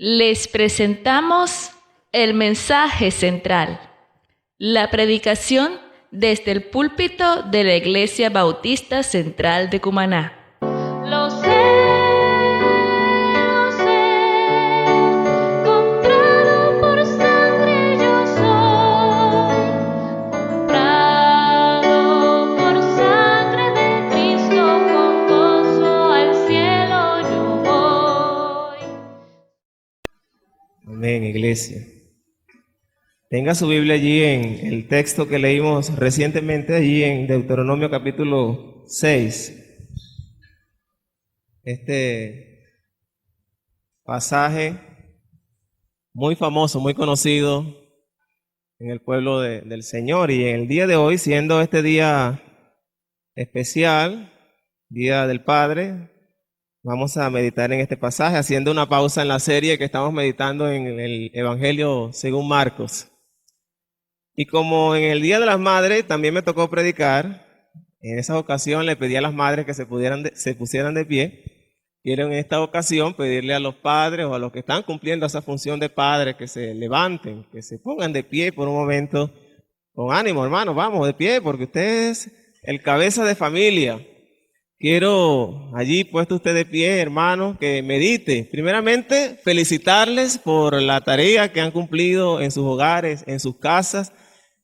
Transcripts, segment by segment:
Les presentamos el mensaje central, la predicación desde el púlpito de la Iglesia Bautista Central de Cumaná. Lo sé, comprado por sangre yo soy, comprado por sangre de Cristo, con gozo al cielo yo voy. Amén, iglesia. Tenga su Biblia allí en el texto que leímos recientemente, allí en Deuteronomio capítulo 6. Este pasaje muy famoso, muy conocido en el pueblo del Señor. Y en el día de hoy, siendo este día especial, Día del Padre, vamos a meditar en este pasaje, haciendo una pausa en la serie que estamos meditando en el Evangelio según Marcos. Y como en el Día de las Madres también me tocó predicar, en esa ocasión le pedí a las madres que se pusieran de pie. Quiero en esta ocasión pedirle a los padres o a los que están cumpliendo esa función de padre que se levanten, que se pongan de pie por un momento. Con ánimo, hermano, vamos de pie porque usted es el cabeza de familia. Quiero allí puesto usted de pie, hermano, que medite. Primeramente, felicitarles por la tarea que han cumplido en sus hogares, en sus casas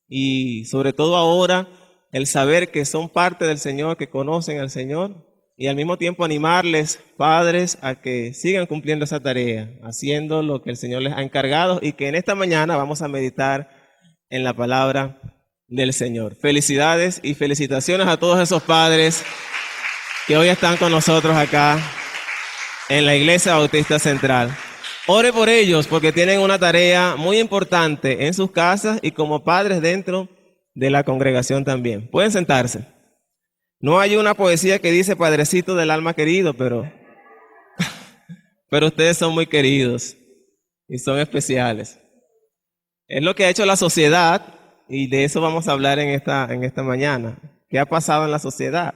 y sobre todo ahora el saber que son parte del Señor, que conocen al Señor y al mismo tiempo animarles, padres, a que sigan cumpliendo esa tarea, haciendo lo que el Señor les ha encargado y que en esta mañana vamos a meditar en la palabra del Señor. Felicidades y felicitaciones a todos esos padres que hoy están con nosotros acá en la Iglesia Bautista Central. Ore por ellos porque tienen una tarea muy importante en sus casas y como padres dentro de la congregación también. Pueden sentarse. No hay una poesía que dice padrecito del alma querido, pero ustedes son muy queridos y son especiales. Es lo que ha hecho la sociedad y de eso vamos a hablar en esta mañana. ¿Qué ha pasado en la sociedad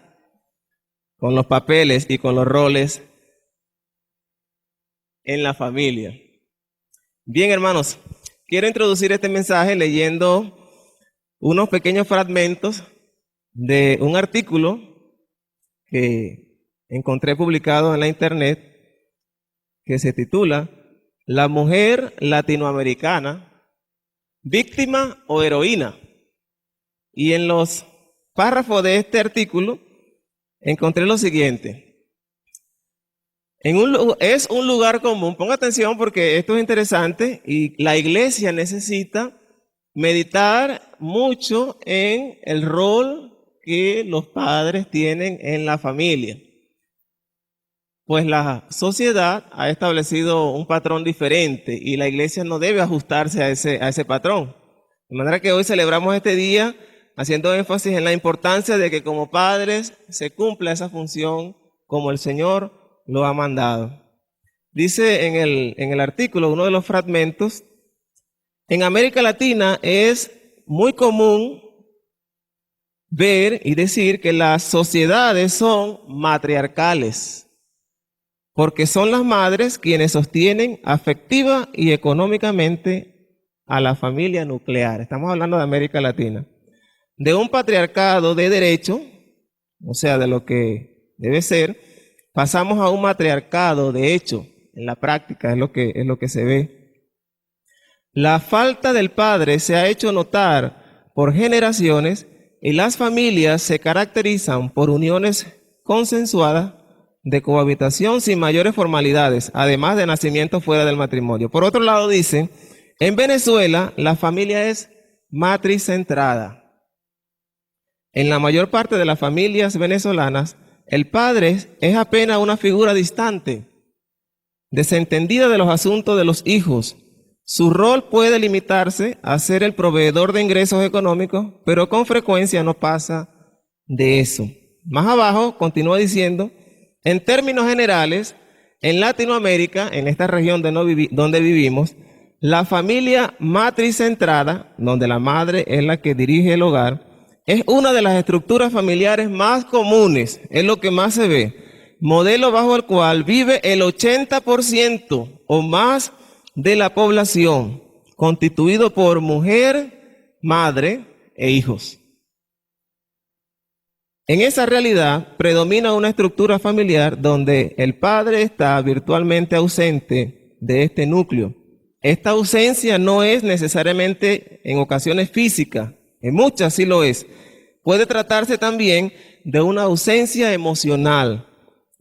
con los papeles y con los roles en la familia? Bien, hermanos, quiero introducir este mensaje leyendo unos pequeños fragmentos de un artículo que encontré publicado en la internet que se titula "La mujer latinoamericana, víctima o heroína". Y en los párrafos de este artículo encontré lo siguiente. Es un lugar común, ponga atención porque esto es interesante y la iglesia necesita meditar mucho en el rol que los padres tienen en la familia. Pues la sociedad ha establecido un patrón diferente y la iglesia no debe ajustarse a ese patrón. De manera que hoy celebramos este día haciendo énfasis en la importancia de que como padres se cumpla esa función como el Señor lo ha mandado. Dice en el artículo, uno de los fragmentos, en América Latina es muy común ver y decir que las sociedades son matriarcales, porque son las madres quienes sostienen afectiva y económicamente a la familia nuclear. Estamos hablando de América Latina. De un patriarcado de derecho, o sea, de lo que debe ser, pasamos a un matriarcado de hecho, en la práctica es lo que se ve. La falta del padre se ha hecho notar por generaciones y las familias se caracterizan por uniones consensuadas de cohabitación sin mayores formalidades, además de nacimiento fuera del matrimonio. Por otro lado, dicen, en Venezuela la familia es matricentrada. En la mayor parte de las familias venezolanas, el padre es apenas una figura distante, desentendida de los asuntos de los hijos. Su rol puede limitarse a ser el proveedor de ingresos económicos, pero con frecuencia no pasa de eso. Más abajo continúa diciendo, en términos generales, en Latinoamérica, en esta región donde vivimos, la familia matricentrada, donde la madre es la que dirige el hogar, es una de las estructuras familiares más comunes, es lo que más se ve, modelo bajo el cual vive el 80% o más de la población, constituido por mujer, madre e hijos. En esa realidad predomina una estructura familiar donde el padre está virtualmente ausente de este núcleo. Esta ausencia no es necesariamente en ocasiones física, en muchas sí lo es. Puede tratarse también de una ausencia emocional.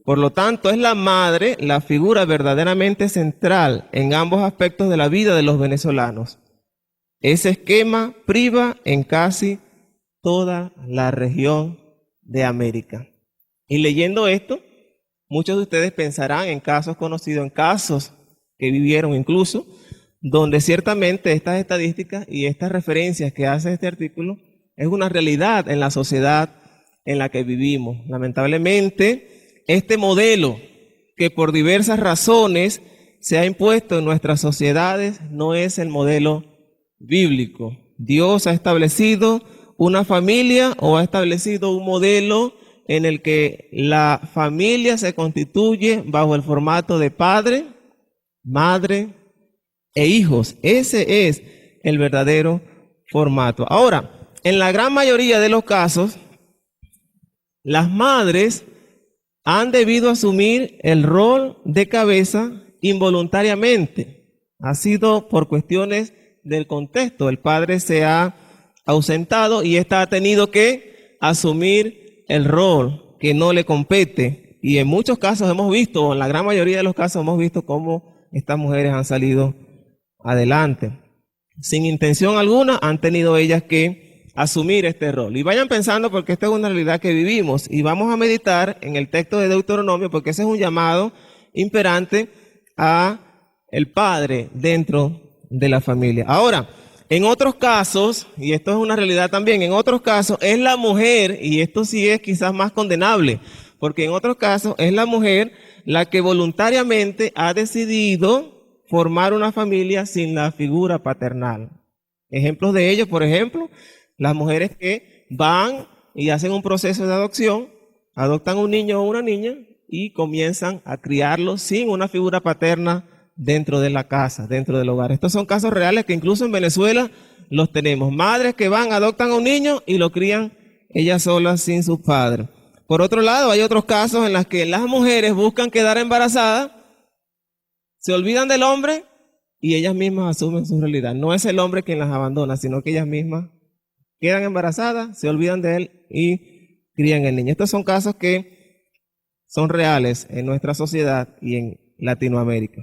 Por lo tanto, es la madre la figura verdaderamente central en ambos aspectos de la vida de los venezolanos. Ese esquema priva en casi toda la región de América. Y leyendo esto, muchos de ustedes pensarán en casos conocidos, en casos que vivieron incluso, donde ciertamente estas estadísticas y estas referencias que hace este artículo es una realidad en la sociedad en la que vivimos. Lamentablemente, este modelo que por diversas razones se ha impuesto en nuestras sociedades no es el modelo bíblico. Dios ha establecido una familia o ha establecido un modelo en el que la familia se constituye bajo el formato de padre, madre e hijos. Ese es el verdadero formato. Ahora, en la gran mayoría de los casos, las madres han debido asumir el rol de cabeza involuntariamente. Ha sido por cuestiones del contexto. El padre se ha ausentado y ésta ha tenido que asumir el rol que no le compete. Y en muchos casos hemos visto, en la gran mayoría de los casos hemos visto cómo estas mujeres han salido adelante. Sin intención alguna han tenido ellas que asumir este rol. Y vayan pensando porque esta es una realidad que vivimos y vamos a meditar en el texto de Deuteronomio porque ese es un llamado imperante a el padre dentro de la familia. Ahora, en otros casos, y esto es una realidad también, en otros casos es la mujer, y esto sí es quizás más condenable, porque en otros casos es la mujer la que voluntariamente ha decidido formar una familia sin la figura paternal. Ejemplos de ello, por ejemplo, las mujeres que van y hacen un proceso de adopción, adoptan un niño o una niña y comienzan a criarlo sin una figura paterna dentro de la casa, dentro del hogar. Estos son casos reales que incluso en Venezuela los tenemos. Madres que van, adoptan a un niño y lo crían ellas solas sin su padre. Por otro lado, hay otros casos en los que las mujeres buscan quedar embarazadas, se olvidan del hombre y ellas mismas asumen su realidad. No es el hombre quien las abandona, sino que ellas mismas quedan embarazadas, se olvidan de él y crían el niño. Estos son casos que son reales en nuestra sociedad y en Latinoamérica.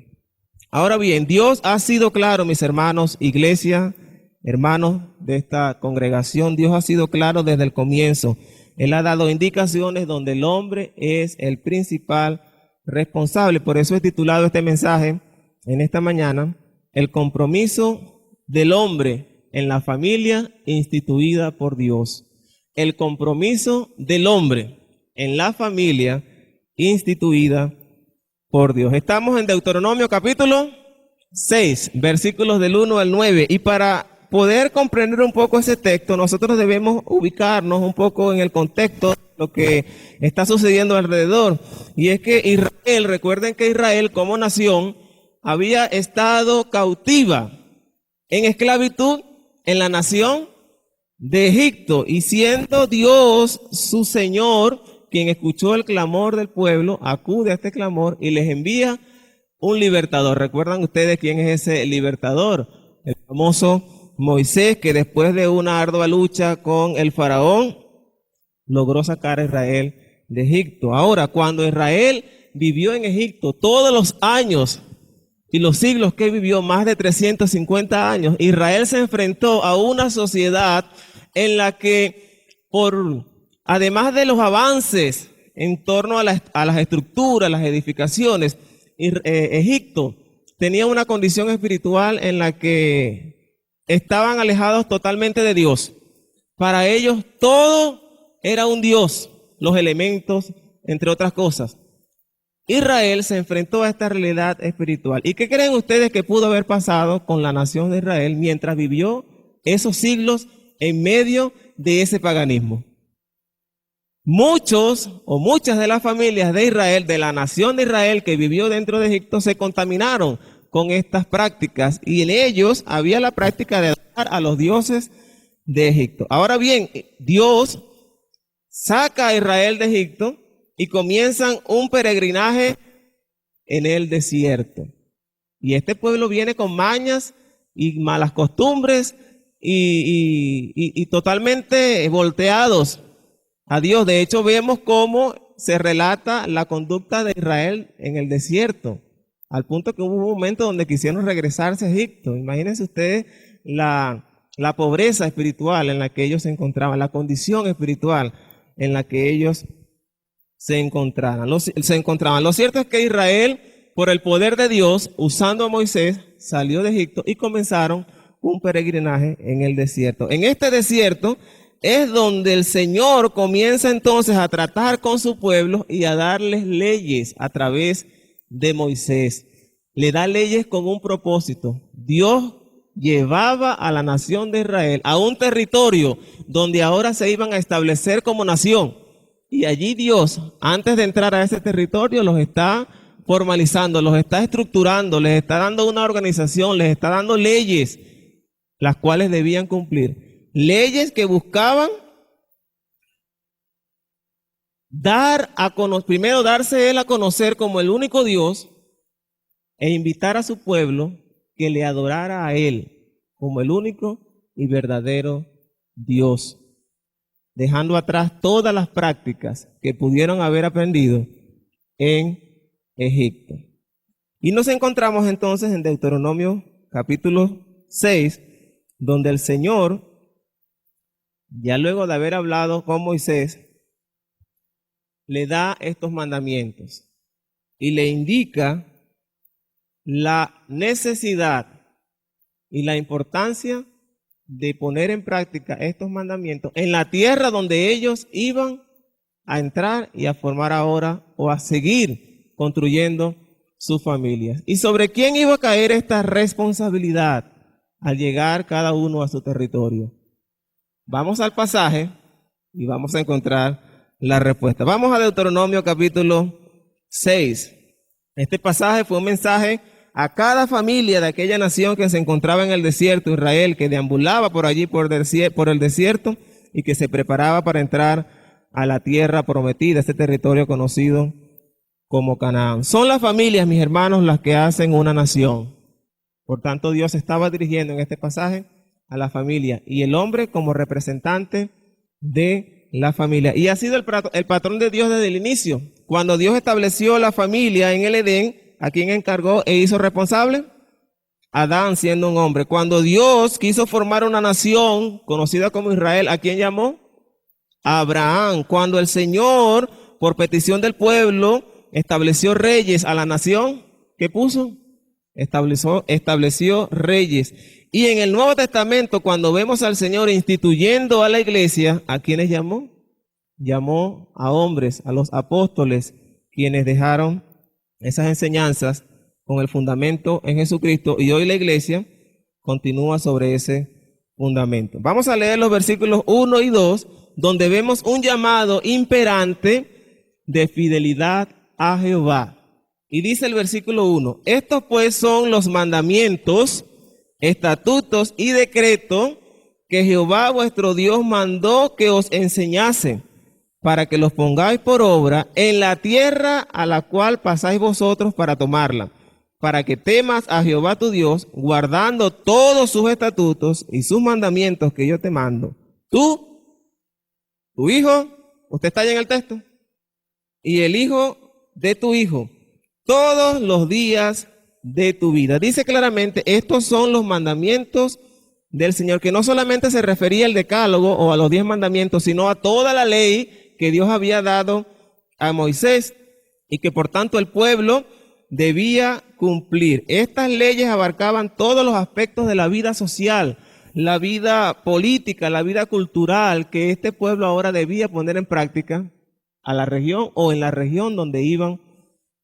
Ahora bien, Dios ha sido claro, mis hermanos, iglesia, hermanos de esta congregación, Dios ha sido claro desde el comienzo. Él ha dado indicaciones donde el hombre es el principal responsable. Por eso he titulado este mensaje en esta mañana, el compromiso del hombre en la familia instituida por Dios. El compromiso del hombre en la familia instituida por Dios. Estamos en Deuteronomio capítulo 6, versículos del 1 al 9. Y para poder comprender un poco ese texto, nosotros debemos ubicarnos un poco en el contexto de lo que está sucediendo alrededor. Y es que Israel, recuerden que Israel como nación había estado cautiva en esclavitud en la nación de Egipto, y siendo Dios su Señor, quien escuchó el clamor del pueblo, acude a este clamor y les envía un libertador. ¿Recuerdan ustedes quién es ese libertador? El famoso Moisés, que después de una ardua lucha con el faraón, logró sacar a Israel de Egipto. Ahora, cuando Israel vivió en Egipto todos los años y los siglos que vivió, más de 350 años, Israel se enfrentó a una sociedad en la que, además de los avances en torno a las estructuras, las edificaciones, Egipto tenía una condición espiritual en la que estaban alejados totalmente de Dios. Para ellos todo era un Dios, los elementos, entre otras cosas. Israel se enfrentó a esta realidad espiritual. ¿Y qué creen ustedes que pudo haber pasado con la nación de Israel mientras vivió esos siglos en medio de ese paganismo? Muchos o muchas de las familias de Israel, de la nación de Israel que vivió dentro de Egipto, se contaminaron con estas prácticas, y en ellos había la práctica de adorar a los dioses de Egipto. Ahora bien, Dios saca a Israel de Egipto y comienzan un peregrinaje en el desierto. Y este pueblo viene con mañas y malas costumbres y totalmente volteados a Dios. De hecho, vemos cómo se relata la conducta de Israel en el desierto, al punto que hubo un momento donde quisieron regresarse a Egipto. Imagínense ustedes la pobreza espiritual en la que ellos se encontraban, la condición espiritual en la que ellos se encontraban. Lo cierto es que Israel, por el poder de Dios, usando a Moisés, salió de Egipto y comenzaron un peregrinaje en el desierto. En este desierto es donde el Señor comienza entonces a tratar con su pueblo y a darles leyes a través de Moisés. Le da leyes con un propósito. Dios llevaba a la nación de Israel a un territorio donde ahora se iban a establecer como nación. Y allí Dios, antes de entrar a ese territorio, los está formalizando, los está estructurando, les está dando una organización, les está dando leyes, las cuales debían cumplir. Leyes que buscaban primero darse él a conocer como el único Dios e invitar a su pueblo que le adorara a él como el único y verdadero Dios, dejando atrás todas las prácticas que pudieron haber aprendido en Egipto. Y nos encontramos entonces en Deuteronomio capítulo 6, donde el Señor, ya luego de haber hablado con Moisés, le da estos mandamientos y le indica la necesidad y la importancia de poner en práctica estos mandamientos en la tierra donde ellos iban a entrar y a formar ahora o a seguir construyendo sus familias. ¿Y sobre quién iba a caer esta responsabilidad al llegar cada uno a su territorio? Vamos al pasaje y vamos a encontrar la respuesta. Vamos a Deuteronomio capítulo 6. Este pasaje fue un mensaje a cada familia de aquella nación que se encontraba en el desierto, Israel, que deambulaba por allí por el desierto y que se preparaba para entrar a la tierra prometida, este territorio conocido como Canaán. Son las familias, mis hermanos, las que hacen una nación. Por tanto, Dios estaba dirigiendo en este pasaje a la familia y el hombre como representante de la familia. Y ha sido el patrón de Dios desde el inicio. Cuando Dios estableció la familia en el Edén, ¿a quién encargó e hizo responsable? Adán, siendo un hombre. Cuando Dios quiso formar una nación conocida como Israel, ¿a quién llamó? A Abraham. Cuando el Señor, por petición del pueblo, estableció reyes a la nación, ¿qué puso? Estableció reyes. Y en el Nuevo Testamento, cuando vemos al Señor instituyendo a la iglesia, ¿a quiénes llamó? Llamó a hombres, a los apóstoles, quienes dejaron esas enseñanzas con el fundamento en Jesucristo, y hoy la iglesia continúa sobre ese fundamento. Vamos a leer los versículos 1 y 2, donde vemos un llamado imperante de fidelidad a Jehová. Y dice el versículo 1, estos pues son los mandamientos, estatutos y decretos que Jehová vuestro Dios mandó que os enseñase, para que los pongáis por obra en la tierra a la cual pasáis vosotros para tomarla, para que temas a Jehová tu Dios, guardando todos sus estatutos y sus mandamientos que yo te mando. Tú, tu hijo, usted está allá en el texto, y el hijo de tu hijo, todos los días de tu vida. Dice claramente, estos son los mandamientos del Señor, que no solamente se refería al decálogo o a los 10 mandamientos, sino a toda la ley que Dios había dado a Moisés y que por tanto el pueblo debía cumplir. Estas leyes abarcaban todos los aspectos de la vida social, la vida política, la vida cultural que este pueblo ahora debía poner en práctica a la región o en la región donde iban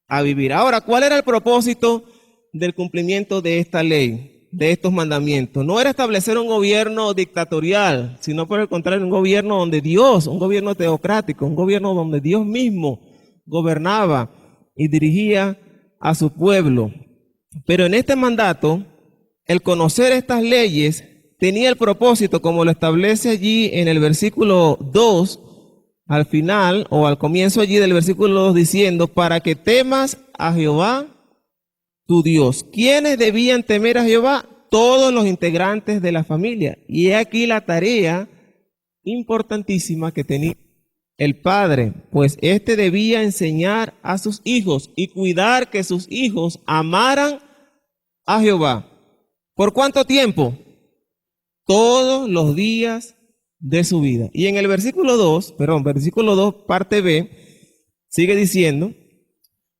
a vivir. Ahora, ¿cuál era el propósito del cumplimiento de esta ley, de estos mandamientos? No era establecer un gobierno dictatorial, sino por el contrario, un gobierno donde Dios, un gobierno teocrático, un gobierno donde Dios mismo gobernaba y dirigía a su pueblo. Pero en este mandato, el conocer estas leyes tenía el propósito, como lo establece allí en el versículo 2, al final o al comienzo allí del versículo 2, diciendo, para que temas a Jehová tu Dios. ¿Quiénes debían temer a Jehová? Todos los integrantes de la familia. Y he aquí la tarea importantísima que tenía el padre, pues éste debía enseñar a sus hijos y cuidar que sus hijos amaran a Jehová. ¿Por cuánto tiempo? Todos los días de su vida. Y en el versículo 2, parte B, sigue diciendo,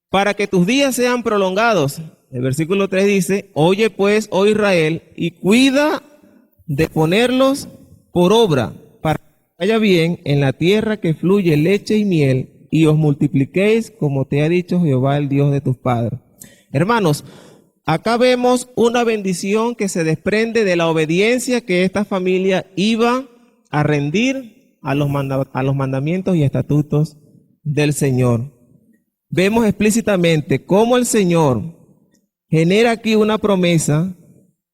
para que tus días sean prolongados. El versículo 3 dice, oye pues, oh Israel, y cuida de ponerlos por obra, para que vaya bien en la tierra que fluye leche y miel, y os multipliquéis como te ha dicho Jehová, el Dios de tus padres. Hermanos, acá vemos una bendición que se desprende de la obediencia que esta familia iba a rendir a los mandamientos y estatutos del Señor. Vemos explícitamente cómo el Señor genera aquí una promesa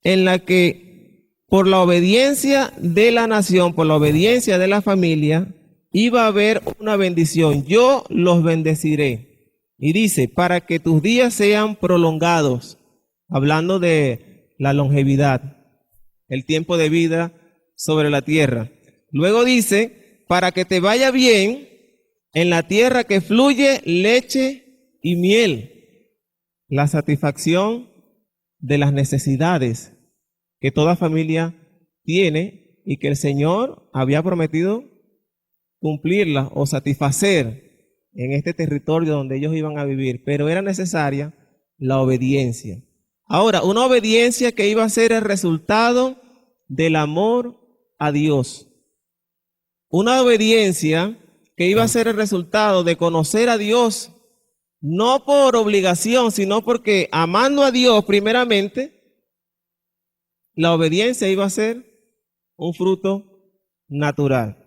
en la que por la obediencia de la nación, por la obediencia de la familia, iba a haber una bendición. Yo los bendeciré. Y dice, para que tus días sean prolongados, hablando de la longevidad, el tiempo de vida sobre la tierra. Luego dice, para que te vaya bien en la tierra que fluye leche y miel. La satisfacción de las necesidades que toda familia tiene y que el Señor había prometido cumplirlas o satisfacer en este territorio donde ellos iban a vivir, pero era necesaria la obediencia. Ahora, una obediencia que iba a ser el resultado del amor a Dios. Una obediencia que iba a ser el resultado de conocer a Dios, no por obligación, sino porque amando a Dios primeramente, la obediencia iba a ser un fruto natural.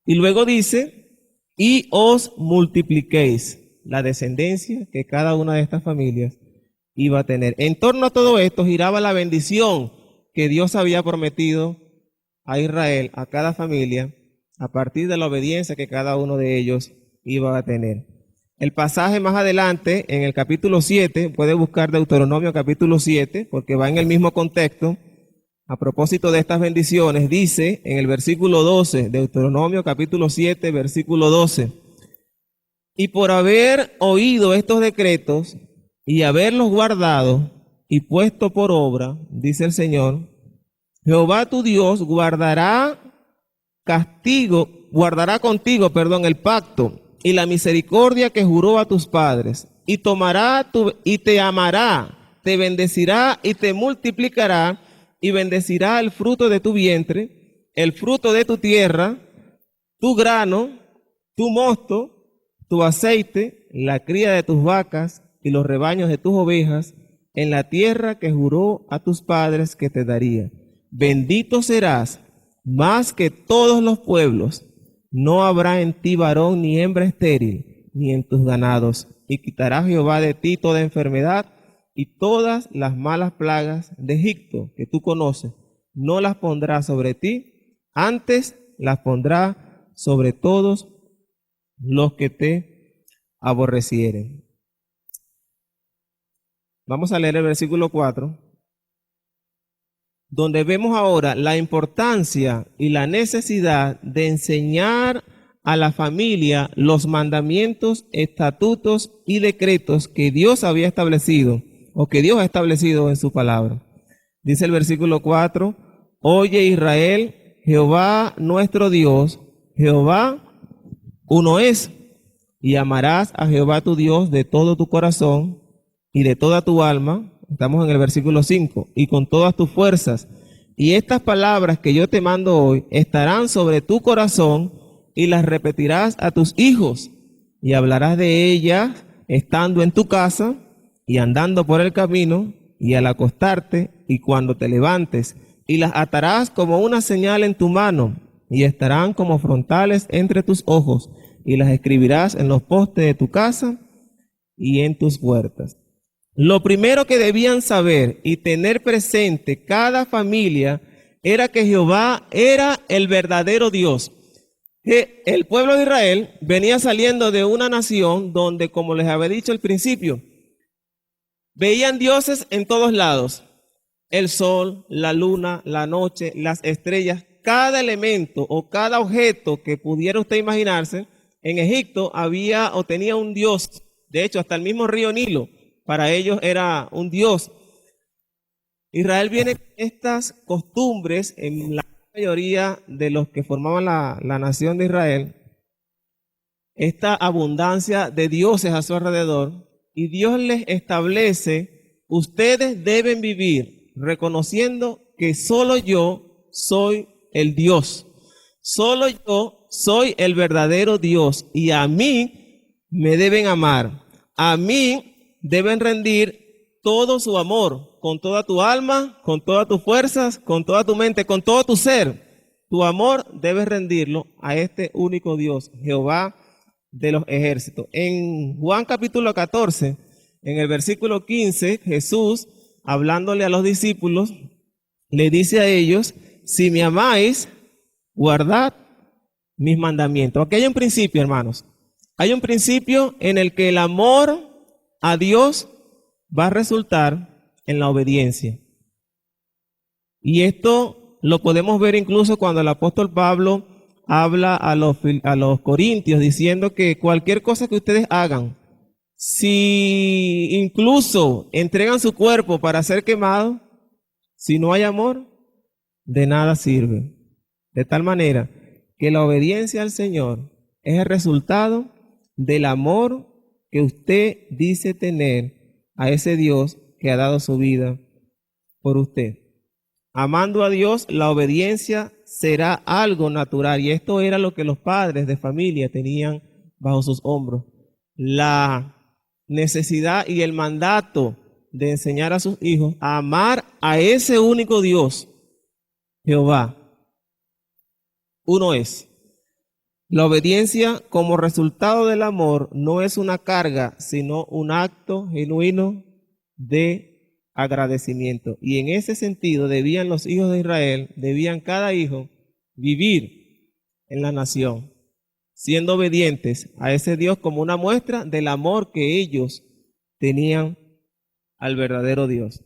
Y luego dice, y os multipliquéis, la descendencia que cada una de estas familias iba a tener. En torno a todo esto giraba la bendición que Dios había prometido a Israel, a cada familia, a partir de la obediencia que cada uno de ellos iba a tener. El pasaje más adelante, en el capítulo 7, puede buscar Deuteronomio capítulo 7, porque va en el mismo contexto. A propósito de estas bendiciones, dice en el versículo 12, Deuteronomio capítulo 7, versículo 12, y por haber oído estos decretos y haberlos guardado y puesto por obra, dice el Señor, Jehová tu Dios guardará contigo, el pacto y la misericordia que juró a tus padres, y te amará, te bendecirá y te multiplicará, y bendecirá el fruto de tu vientre, el fruto de tu tierra, tu grano, tu mosto, tu aceite, la cría de tus vacas y los rebaños de tus ovejas, en la tierra que juró a tus padres que te daría. Bendito serás más que todos los pueblos. No habrá en ti varón ni hembra estéril, ni en tus ganados, y quitará Jehová de ti toda enfermedad y todas las malas plagas de Egipto que tú conoces. No las pondrá sobre ti, antes las pondrá sobre todos los que te aborrecieren. Vamos a leer el versículo 4, donde vemos ahora la importancia y la necesidad de enseñar a la familia los mandamientos, estatutos y decretos que Dios había establecido o que Dios ha establecido en su palabra. Dice el versículo 4, oye Israel, Jehová nuestro Dios, Jehová uno es, y amarás a Jehová tu Dios de todo tu corazón y de toda tu alma. Estamos en el versículo 5, y con todas tus fuerzas. Y estas palabras que yo te mando hoy estarán sobre tu corazón y las repetirás a tus hijos y hablarás de ellas estando en tu casa y andando por el camino y al acostarte y cuando te levantes, y las atarás como una señal en tu mano y estarán como frontales entre tus ojos, y las escribirás en los postes de tu casa y en tus puertas. Lo primero que debían saber y tener presente cada familia era que Jehová era el verdadero Dios. Que el pueblo de Israel venía saliendo de una nación donde, como les había dicho al principio, veían dioses en todos lados. El sol, la luna, la noche, las estrellas, cada elemento o cada objeto que pudiera usted imaginarse, en Egipto había o tenía un dios. De hecho, hasta el mismo río Nilo, para ellos era un dios. Israel viene con estas costumbres en la mayoría de los que formaban la nación de Israel, esta abundancia de dioses a su alrededor, y Dios les establece, ustedes deben vivir reconociendo que solo yo soy el Dios, solo yo soy el verdadero Dios, y a mí me deben amar, a mí deben rendir todo su amor, con toda tu alma, con todas tus fuerzas, con toda tu mente, con todo tu ser. Tu amor debes rendirlo a este único Dios, Jehová de los ejércitos. En Juan capítulo 14, en el versículo 15, Jesús, hablándole a los discípulos, le dice a ellos, si me amáis, guardad mis mandamientos. Aquí hay un principio, hermanos. Hay un principio en el que el amor a Dios va a resultar en la obediencia. Y esto lo podemos ver incluso cuando el apóstol Pablo habla a los corintios diciendo que cualquier cosa que ustedes hagan, si incluso entregan su cuerpo para ser quemado, si no hay amor, de nada sirve. De tal manera que la obediencia al Señor es el resultado del amor que usted dice tener a ese Dios que ha dado su vida por usted. Amando a Dios, la obediencia será algo natural, y esto era lo que los padres de familia tenían bajo sus hombros. La necesidad y el mandato de enseñar a sus hijos a amar a ese único Dios, Jehová. Uno es. La obediencia como resultado del amor no es una carga, sino un acto genuino de agradecimiento. Y en ese sentido debían los hijos de Israel, debían cada hijo vivir en la nación, siendo obedientes a ese Dios como una muestra del amor que ellos tenían al verdadero Dios.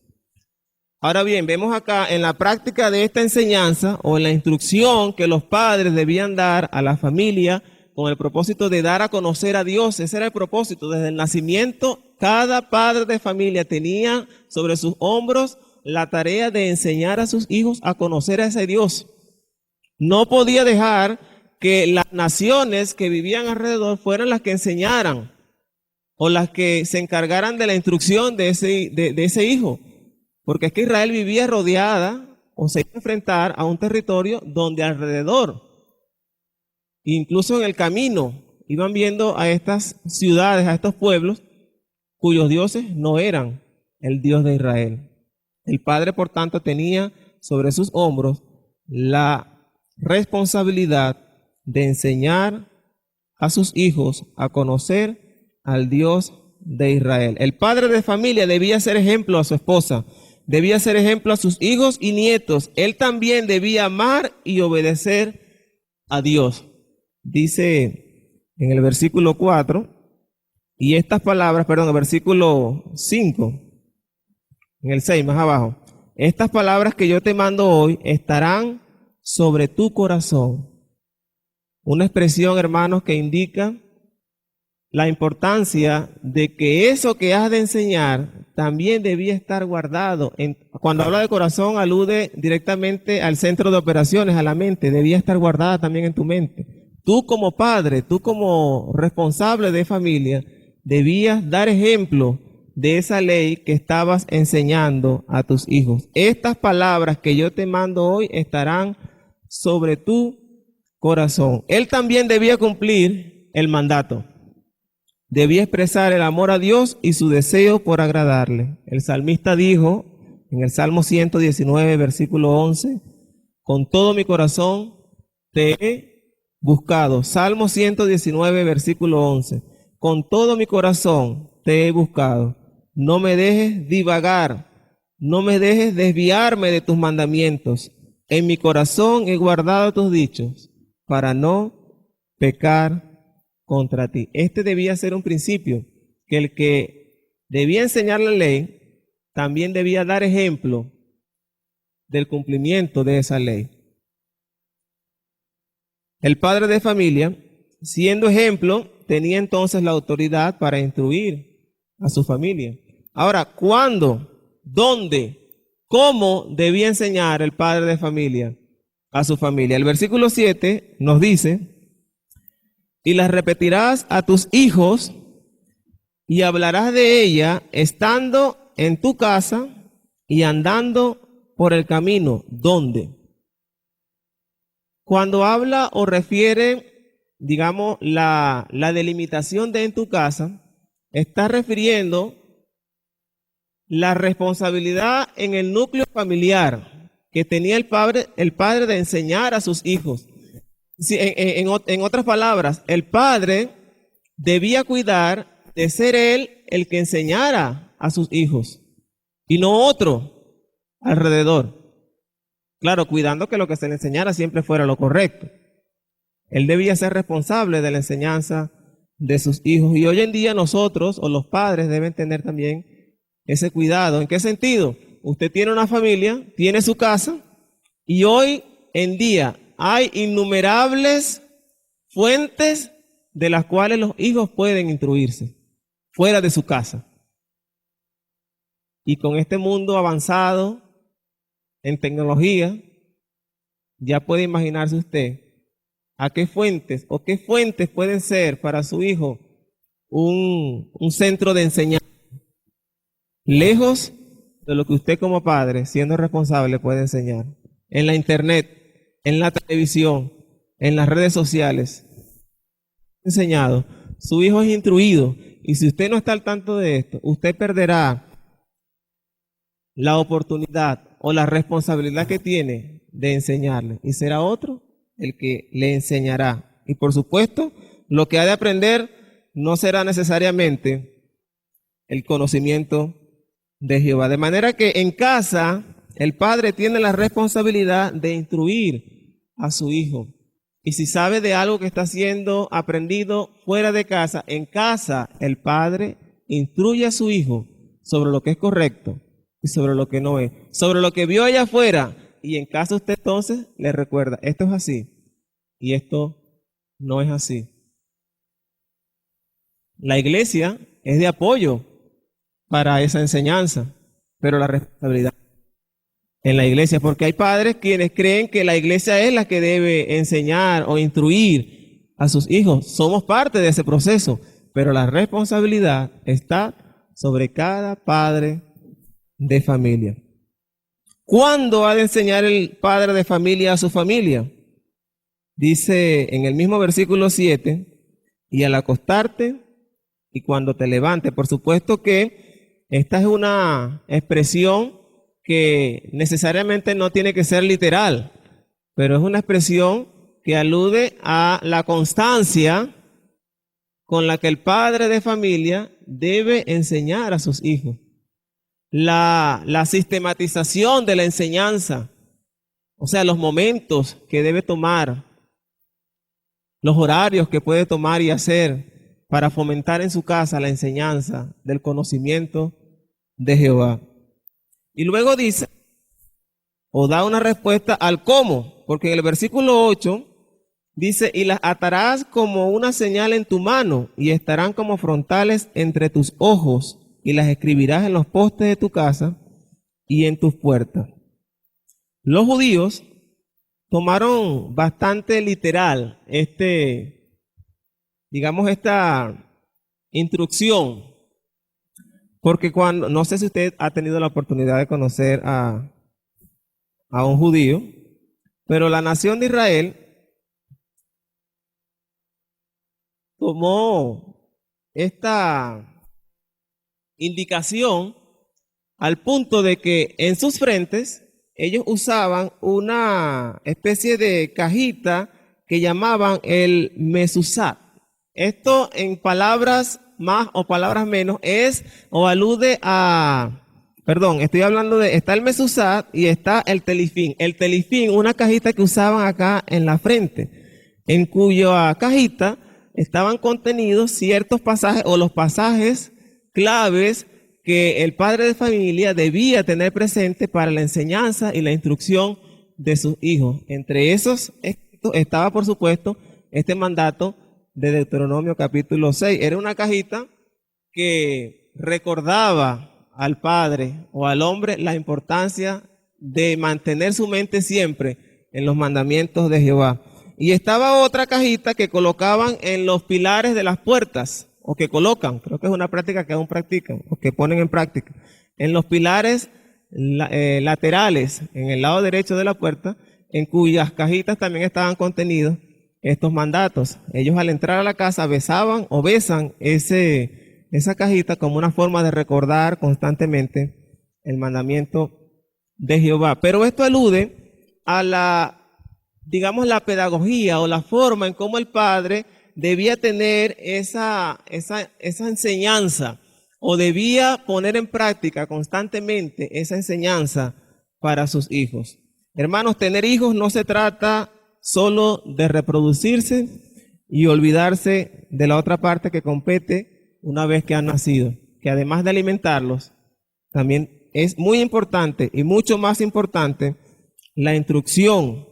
Ahora bien, vemos acá en la práctica de esta enseñanza o en la instrucción que los padres debían dar a la familia con el propósito de dar a conocer a Dios. Ese era el propósito. Desde el nacimiento, cada padre de familia tenía sobre sus hombros la tarea de enseñar a sus hijos a conocer a ese Dios. No podía dejar que las naciones que vivían alrededor fueran las que enseñaran o las que se encargaran de la instrucción de ese hijo. Porque es que Israel vivía rodeada o se iba a enfrentar a un territorio donde alrededor, incluso en el camino, iban viendo a estas ciudades, a estos pueblos, cuyos dioses no eran el Dios de Israel. El padre, por tanto, tenía sobre sus hombros la responsabilidad de enseñar a sus hijos a conocer al Dios de Israel. El padre de familia debía ser ejemplo a su esposa, debía ser ejemplo a sus hijos y nietos. Él también debía amar y obedecer a Dios. Dice en el versículo 4, y estas palabras, perdón, el versículo 5, en el 6 más abajo, estas palabras que yo te mando hoy estarán sobre tu corazón. Una expresión, hermanos, que indica la importancia de que eso que has de enseñar también debía estar guardado. Cuando habla de corazón, alude directamente al centro de operaciones, a la mente. Debía estar guardada también en tu mente. Tú como padre, tú como responsable de familia, debías dar ejemplo de esa ley que estabas enseñando a tus hijos. Estas palabras que yo te mando hoy estarán sobre tu corazón. Él también debía cumplir el mandato. Debía expresar el amor a Dios y su deseo por agradarle. El salmista dijo en el Salmo 119, versículo 11, con todo mi corazón te he buscado. Salmo 119, versículo 11, con todo mi corazón te he buscado. no me dejes divagar, no me dejes desviarme de tus mandamientos. En mi corazón he guardado tus dichos para no pecar contra ti. Este debía ser un principio, que el que debía enseñar la ley también debía dar ejemplo del cumplimiento de esa ley. El padre de familia, siendo ejemplo, tenía entonces la autoridad para instruir a su familia. Ahora, ¿cuándo? ¿Dónde? ¿Cómo debía enseñar el padre de familia a su familia? El versículo 7 nos dice: y las repetirás a tus hijos y hablarás de ella estando en tu casa y andando por el camino. ¿Dónde? Cuando habla o refiere, digamos, la delimitación de en tu casa, está refiriendo la responsabilidad en el núcleo familiar que tenía el padre de enseñar a sus hijos. Sí, en otras palabras, el padre debía cuidar de ser él el que enseñara a sus hijos y no otro alrededor. Claro, cuidando que lo que se le enseñara siempre fuera lo correcto. Él debía ser responsable de la enseñanza de sus hijos. Y hoy en día nosotros, o los padres, deben tener también ese cuidado. ¿En qué sentido? Usted tiene una familia, tiene su casa, y hoy en día hay innumerables fuentes de las cuales los hijos pueden instruirse fuera de su casa. Y con este mundo avanzado en tecnología, ya puede imaginarse usted a qué fuentes pueden ser para su hijo un centro de enseñanza, lejos de lo que usted como padre, siendo responsable, puede enseñar. En la internet, en la televisión, en las redes sociales, enseñado. Su hijo es instruido, y si usted no está al tanto de esto, usted perderá la oportunidad o la responsabilidad que tiene de enseñarle, y será otro el que le enseñará. Y por supuesto, lo que ha de aprender no será necesariamente el conocimiento de Jehová. De manera que en casa el padre tiene la responsabilidad de instruir a su hijo. Y si sabe de algo que está siendo aprendido fuera de casa, en casa el padre instruye a su hijo sobre lo que es correcto y sobre lo que no es, sobre lo que vio allá afuera, y en casa usted entonces le recuerda: esto es así y esto no es así. La iglesia es de apoyo para esa enseñanza, pero la responsabilidad en la iglesia, porque hay padres quienes creen que la iglesia es la que debe enseñar o instruir a sus hijos. Somos parte de ese proceso, pero la responsabilidad está sobre cada padre de familia. ¿Cuándo ha de enseñar el padre de familia a su familia? Dice en el mismo versículo 7, y al acostarte y cuando te levantes. Por supuesto que esta es una expresión que necesariamente no tiene que ser literal, pero es una expresión que alude a la constancia con la que el padre de familia debe enseñar a sus hijos. La sistematización de la enseñanza, o sea, los momentos que debe tomar, los horarios que puede tomar y hacer para fomentar en su casa la enseñanza del conocimiento de Jehová. Y luego dice, o da una respuesta al cómo, porque en el versículo 8 dice: y las atarás como una señal en tu mano, y estarán como frontales entre tus ojos, y las escribirás en los postes de tu casa y en tus puertas. Los judíos tomaron bastante literal esta instrucción, porque no sé si usted ha tenido la oportunidad de conocer a un judío, pero la nación de Israel tomó esta indicación al punto de que en sus frentes ellos usaban una especie de cajita que llamaban el mesuzat. Esto en palabras más o palabras menos es o alude a, perdón, estoy hablando de, está el mesuzat y está el telifín. El telifín, una cajita que usaban acá en la frente, en cuya cajita estaban contenidos ciertos pasajes o los pasajes claves que el padre de familia debía tener presente para la enseñanza y la instrucción de sus hijos. Entre esos estaba, por supuesto, este mandato de Deuteronomio capítulo 6. Era una cajita que recordaba al padre o al hombre la importancia de mantener su mente siempre en los mandamientos de Jehová. Y estaba otra cajita que colocaban en los pilares de las puertas, o que colocan, creo que es una práctica que aún practican, o que ponen en práctica, en los pilares laterales, en el lado derecho de la puerta, en cuyas cajitas también estaban contenidos estos mandatos. Ellos al entrar a la casa besaban o besan esa cajita como una forma de recordar constantemente el mandamiento de Jehová. Pero esto alude a la, digamos, la pedagogía o la forma en cómo el padre debía tener esa enseñanza o debía poner en práctica constantemente esa enseñanza para sus hijos. Hermanos, tener hijos no se trata solo de reproducirse y olvidarse de la otra parte que compete una vez que han nacido, que además de alimentarlos, también es muy importante y mucho más importante la instrucción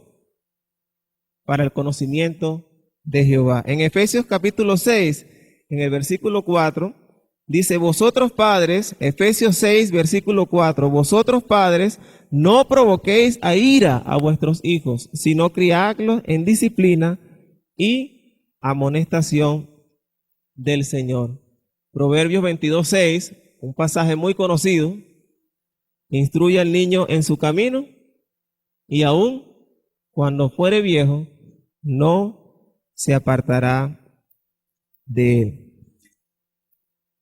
para el conocimiento de Jehová. En Efesios capítulo 6, en el versículo 4, dice, vosotros padres, Efesios 6, versículo 4, vosotros padres, no provoquéis a ira a vuestros hijos, sino criadlos en disciplina y amonestación del Señor. Proverbios 22, 6, un pasaje muy conocido, instruye al niño en su camino y aún cuando fuere viejo, no se apartará de él.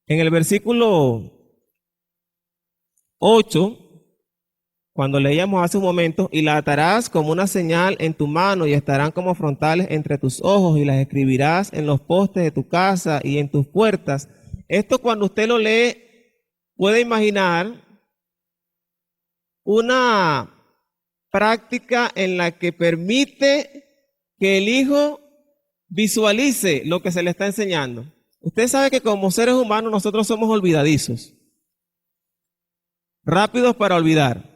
En el versículo 8, cuando leíamos hace un momento, y la atarás como una señal en tu mano y estarán como frontales entre tus ojos y las escribirás en los postes de tu casa y en tus puertas. Esto cuando usted lo lee, puede imaginar una práctica en la que permite que el hijo visualice lo que se le está enseñando. Usted sabe que como seres humanos nosotros somos olvidadizos, rápidos para olvidar.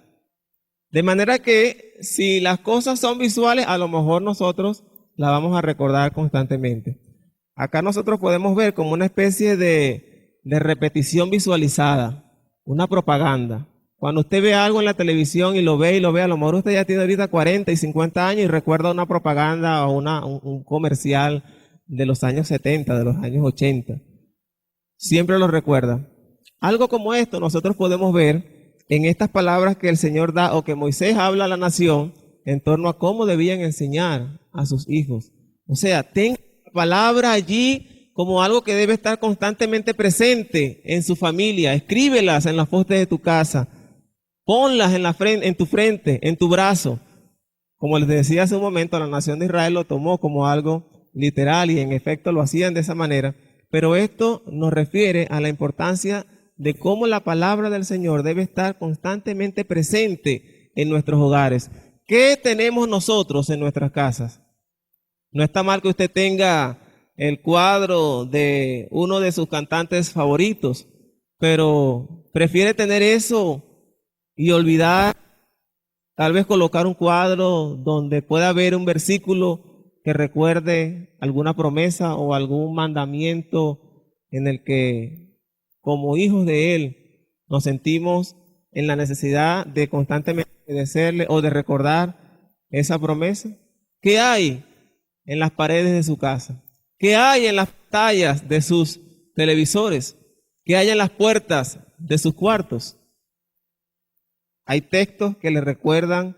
De manera que si las cosas son visuales, a lo mejor nosotros las vamos a recordar constantemente. Acá nosotros podemos ver como una especie de repetición visualizada, una propaganda. Cuando usted ve algo en la televisión y lo ve, a lo mejor usted ya tiene ahorita 40 y 50 años y recuerda una propaganda o un comercial de los años 70, de los años 80. Siempre lo recuerda. Algo como esto nosotros podemos ver en estas palabras que el Señor da o que Moisés habla a la nación en torno a cómo debían enseñar a sus hijos. O sea, tenga la palabra allí como algo que debe estar constantemente presente en su familia. Escríbelas en las postes de tu casa. Ponlas en tu frente, en tu brazo. Como les decía hace un momento, la nación de Israel lo tomó como algo literal y en efecto lo hacían de esa manera. Pero esto nos refiere a la importancia de cómo la palabra del Señor debe estar constantemente presente en nuestros hogares. ¿Qué tenemos nosotros en nuestras casas? No está mal que usted tenga el cuadro de uno de sus cantantes favoritos, pero prefiere tener eso y olvidar, tal vez colocar un cuadro donde pueda haber un versículo que recuerde alguna promesa o algún mandamiento en el que, como hijos de Él, nos sentimos en la necesidad de constantemente obedecerle o de recordar esa promesa. ¿Qué hay en las paredes de su casa? ¿Qué hay en las pantallas de sus televisores? ¿Qué hay en las puertas de sus cuartos? Hay textos que le recuerdan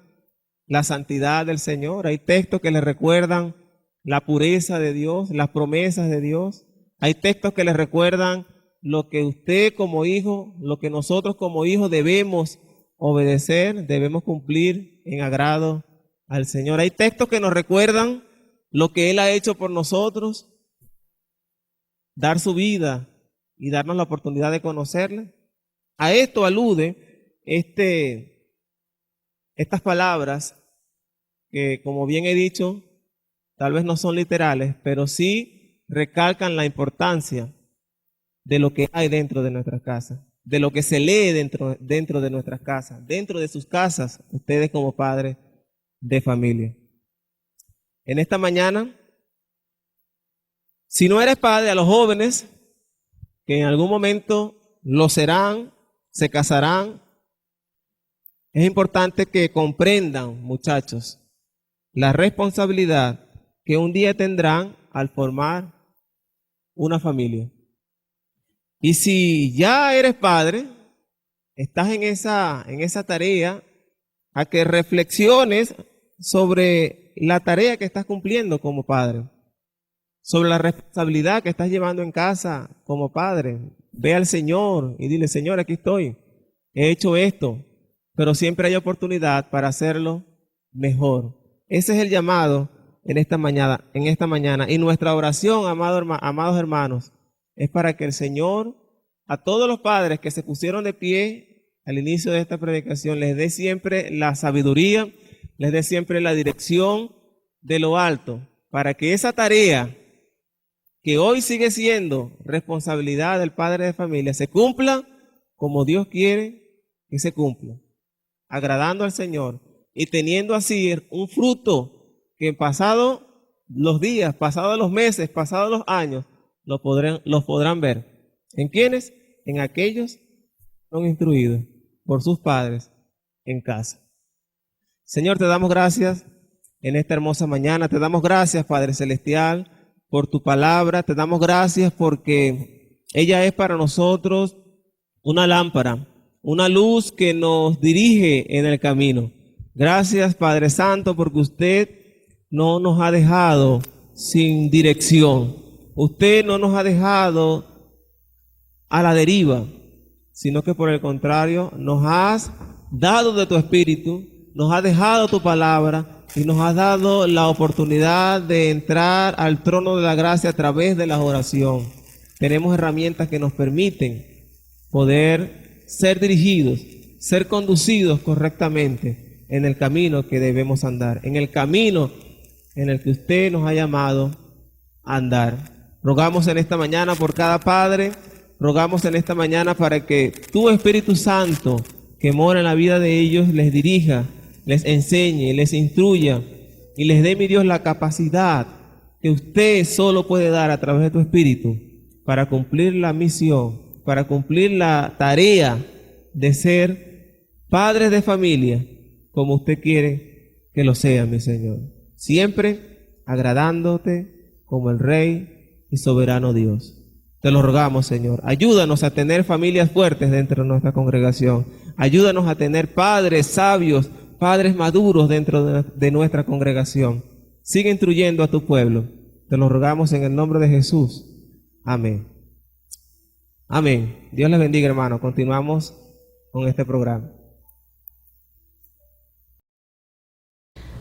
la santidad del Señor, hay textos que le recuerdan la pureza de Dios, las promesas de Dios. Hay textos que le recuerdan lo que usted como hijo, lo que nosotros como hijos debemos obedecer, debemos cumplir en agrado al Señor. Hay textos que nos recuerdan lo que Él ha hecho por nosotros, dar su vida y darnos la oportunidad de conocerle. A esto alude estas palabras que, como bien he dicho, tal vez no son literales, pero sí recalcan la importancia de lo que hay dentro de nuestras casas, de lo que se lee dentro de nuestras casas, dentro de sus casas, ustedes como padres de familia. En esta mañana, si no eres padre, a los jóvenes que en algún momento lo serán, se casarán, es importante que comprendan, muchachos, la responsabilidad que un día tendrán al formar una familia. Y si ya eres padre, estás en esa tarea, a que reflexiones sobre la tarea que estás cumpliendo como padre, sobre la responsabilidad que estás llevando en casa como padre. Ve al Señor y dile: Señor, aquí estoy, he hecho esto, pero siempre hay oportunidad para hacerlo mejor. Ese es el llamado en esta mañana. Y nuestra oración, amados hermanos, es para que el Señor, a todos los padres que se pusieron de pie al inicio de esta predicación, les dé siempre la sabiduría, les dé siempre la dirección de lo alto, para que esa tarea que hoy sigue siendo responsabilidad del padre de familia se cumpla como Dios quiere que se cumpla, agradando al Señor y teniendo así un fruto que pasados los días, pasados los meses, pasados los años, los podrán ver. ¿En quiénes? En aquellos que son instruidos por sus padres en casa. Señor, te damos gracias en esta hermosa mañana. Te damos gracias, Padre Celestial, por tu palabra. Te damos gracias porque ella es para nosotros una lámpara, una luz que nos dirige en el camino. Gracias, Padre Santo, porque usted no nos ha dejado sin dirección. Usted no nos ha dejado a la deriva, sino que por el contrario nos has dado de tu espíritu, nos has dejado tu palabra y nos has dado la oportunidad de entrar al trono de la gracia a través de la oración. Tenemos herramientas que nos permiten poder ser dirigidos, ser conducidos correctamente en el camino que debemos andar, en el camino en el que usted nos ha llamado a andar. Rogamos en esta mañana por cada padre, rogamos en esta mañana para que tu Espíritu Santo, que mora en la vida de ellos, les dirija, les enseñe, les instruya y les dé, mi Dios, la capacidad que usted solo puede dar a través de tu Espíritu para cumplir la misión, para cumplir la tarea de ser padres de familia como usted quiere que lo sean, mi Señor. Siempre agradándote como el Rey y soberano Dios. Te lo rogamos, Señor. Ayúdanos a tener familias fuertes dentro de nuestra congregación. Ayúdanos a tener padres sabios, padres maduros dentro de nuestra congregación. Sigue instruyendo a tu pueblo. Te lo rogamos en el nombre de Jesús. Amén. Amén. Dios les bendiga, hermano. Continuamos con este programa.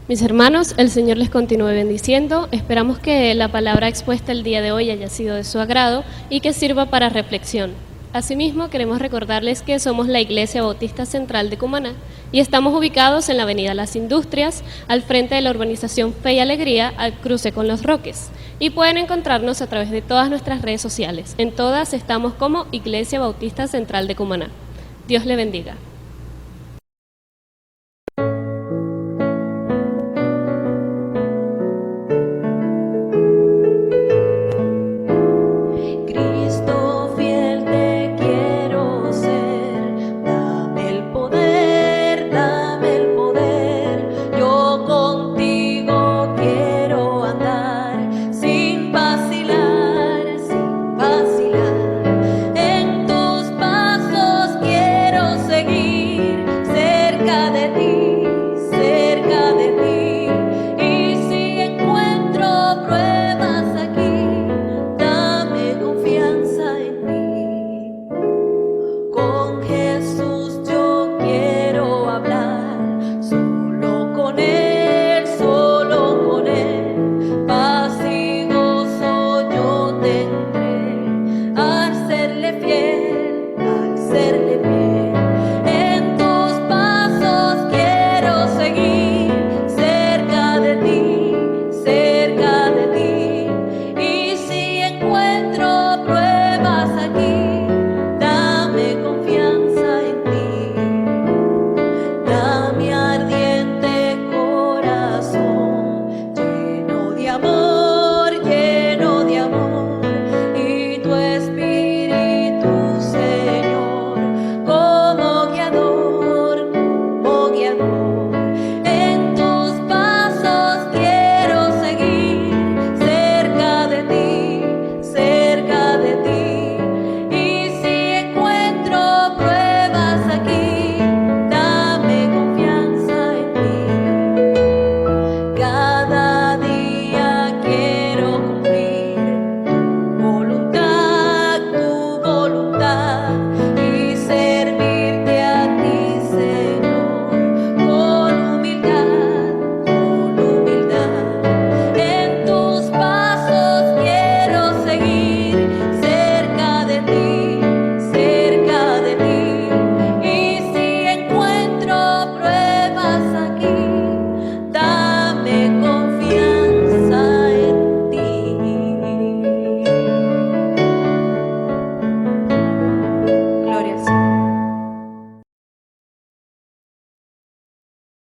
Mis hermanos, el Señor les continúe bendiciendo. Esperamos que la palabra expuesta el día de hoy haya sido de su agrado y que sirva para reflexión. Asimismo, queremos recordarles que somos la Iglesia Bautista Central de Cumaná y estamos ubicados en la avenida Las Industrias, al frente de la urbanización Fe y Alegría, al cruce con Los Roques. Y pueden encontrarnos a través de todas nuestras redes sociales. En todas estamos como Iglesia Bautista Central de Cumaná. Dios le bendiga.